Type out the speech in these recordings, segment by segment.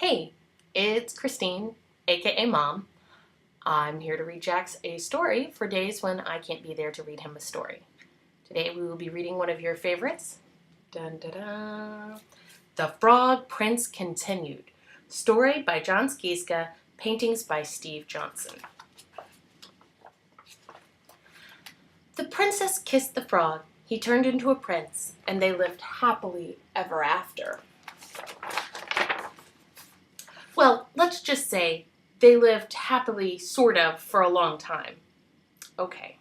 Hey, it's Christine, aka Mom. I'm here to read Jax a story for days when I can't be there to read him a story. Today we will be reading one of your favorites. Dun, dun, dun. The Frog Prince Continued. Story by John Skieska, paintings by Steve Johnson. The princess kissed the frog. He turned into a prince, and they lived happily ever after. Well, let's just say they lived happily, sort of, for a long time. Okay,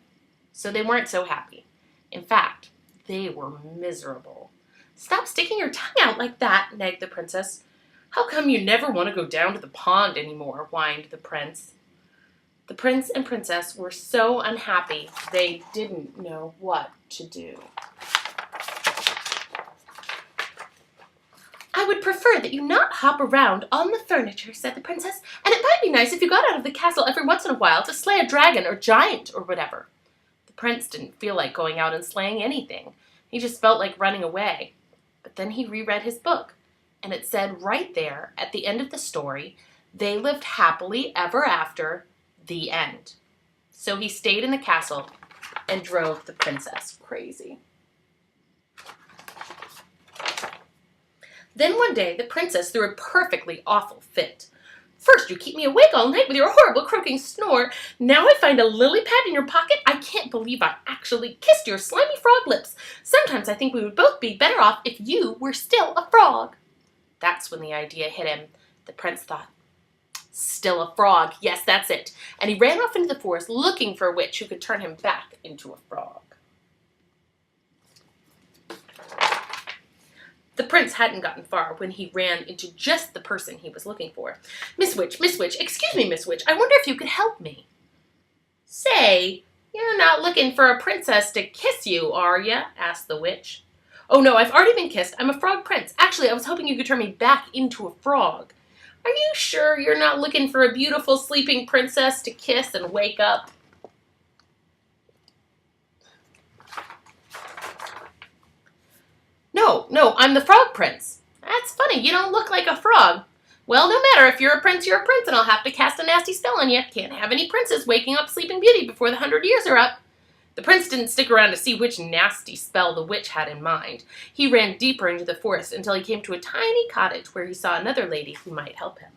so they weren't so happy. In fact, they were miserable. Stop sticking your tongue out like that, nagged the princess. How come you never want to go down to the pond anymore, whined the prince. The prince and princess were so unhappy they didn't know what to do. I would prefer that you not hop around on the furniture, said the princess, and it might be nice if you got out of the castle every once in a while to slay a dragon or giant or whatever. The prince didn't feel like going out and slaying anything. He just felt like running away. But then he reread his book, and it said right there at the end of the story, they lived happily ever after, the end. So he stayed in the castle and drove the princess crazy. Then one day, the princess threw a perfectly awful fit. First, you keep me awake all night with your horrible croaking snore. Now I find a lily pad in your pocket. I can't believe I actually kissed your slimy frog lips. Sometimes I think we would both be better off if you were still a frog. That's when the idea hit him. The prince thought, still a frog. Yes, that's it. And he ran off into the forest looking for a witch who could turn him back into a frog. The prince hadn't gotten far when he ran into just the person he was looking for. Miss Witch, excuse me, Miss Witch, I wonder if you could help me. Say, you're not looking for a princess to kiss you, are you? Asked the witch. Oh no, I've already been kissed. I'm a frog prince. Actually, I was hoping you could turn me back into a frog. Are you sure you're not looking for a beautiful sleeping princess to kiss and wake up? No, I'm the frog prince. That's funny, you don't look like a frog. Well, no matter, if you're a prince, and I'll have to cast a nasty spell on you. Can't have any princess waking up Sleeping Beauty before the 100 years are up. The prince didn't stick around to see which nasty spell the witch had in mind. He ran deeper into the forest until he came to a tiny cottage where he saw another lady who might help him.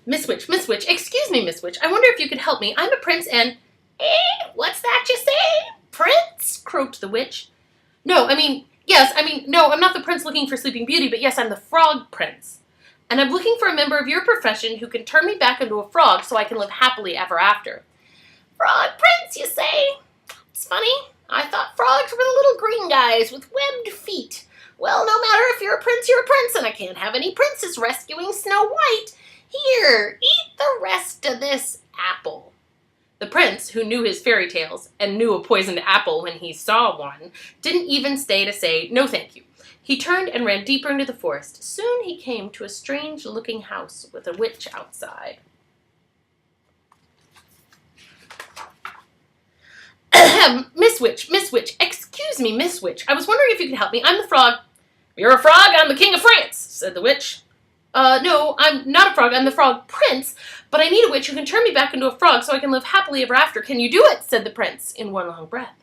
Miss Witch, excuse me, Miss Witch, I wonder if you could help me. I'm a prince and... What's that you say? Prince? Croaked the witch. No, I'm not the prince looking for Sleeping Beauty, but yes, I'm the frog prince. And I'm looking for a member of your profession who can turn me back into a frog so I can live happily ever after. Frog prince, you say? It's funny. I thought frogs were the little green guys with webbed feet. Well, no matter if you're a prince, and I can't have any princess rescuing Snow White. Here, eat the rest of this apple. The prince, who knew his fairy tales and knew a poisoned apple when he saw one, didn't even stay to say, no thank you. He turned and ran deeper into the forest. Soon he came to a strange-looking house with a witch outside. Miss Witch, excuse me, Miss Witch. I was wondering if you could help me. I'm the frog. You're a frog, I'm the king of France, said the witch. No, I'm not a frog, I'm the frog prince, but I need a witch who can turn me back into a frog so I can live happily ever after. Can you do it? Said the prince in one long breath.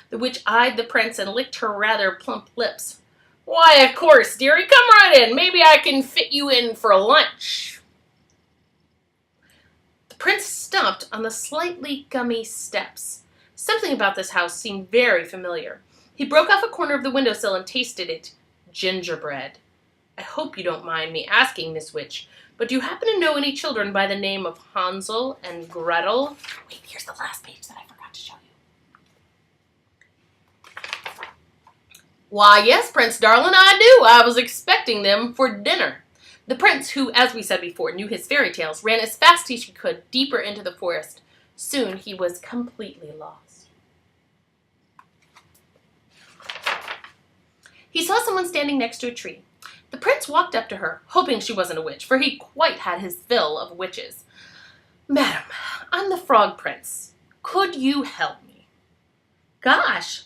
The witch eyed the prince and licked her rather plump lips. Why, of course, dearie, come right in. Maybe I can fit you in for lunch. The prince stopped on the slightly gummy steps. Something about this house seemed very familiar. He broke off a corner of the windowsill and tasted it. Gingerbread. I hope you don't mind me asking, Miss Witch, but do you happen to know any children by the name of Hansel and Gretel? Wait, here's the last page that I forgot to show you. Why, yes, Prince darling, I do. I was expecting them for dinner. The prince, who, as we said before, knew his fairy tales, ran as fast as he could deeper into the forest. Soon he was completely lost. He saw someone standing next to a tree. The prince walked up to her, hoping she wasn't a witch, for he quite had his fill of witches. Madam, I'm the frog prince. Could you help me? Gosh,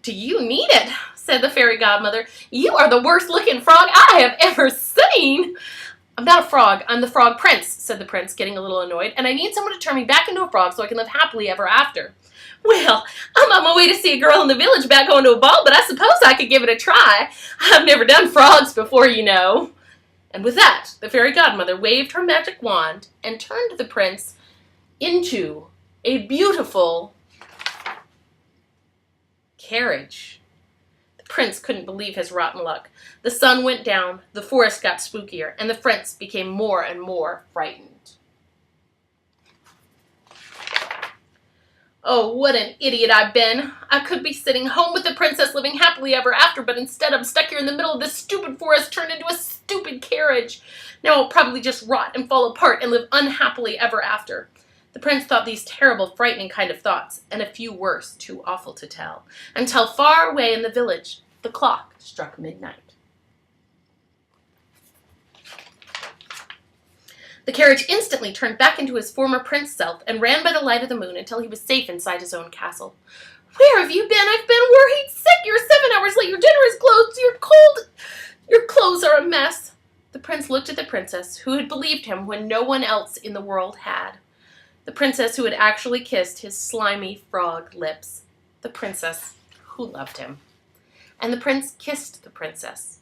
"Do you need it?" said the fairy godmother. "You are the worst looking frog I have ever seen." "I'm not a frog, I'm the frog prince," said the prince, getting a little annoyed, "and I need someone to turn me back into a frog so I can live happily ever after." "Well, I'm on my way to see a girl in the village about going to a ball, but I suppose I could give it a try. I've never done frogs before, you know." And with that, the fairy godmother waved her magic wand and turned the prince into a beautiful carriage. The prince couldn't believe his rotten luck. The sun went down, the forest got spookier, and the prince became more and more frightened. "Oh, what an idiot I've been. I could be sitting home with the princess living happily ever after, but instead I'm stuck here in the middle of this stupid forest turned into a stupid carriage. Now I'll probably just rot and fall apart and live unhappily ever after." The prince thought these terrible, frightening kind of thoughts, and a few worse, too awful to tell, until far away in the village, the clock struck midnight. The carriage instantly turned back into his former prince self and ran by the light of the moon until he was safe inside his own castle. "Where have you been? I've been worried sick. You're 7 hours late. Your dinner is closed. You're cold. Your clothes are a mess." The prince looked at the princess, who had believed him when no one else in the world had. The princess who had actually kissed his slimy frog lips. The princess who loved him. And the prince kissed the princess.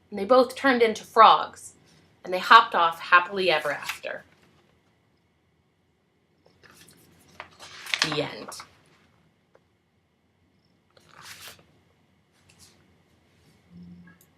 And they both turned into frogs. And they hopped off happily ever after. The end.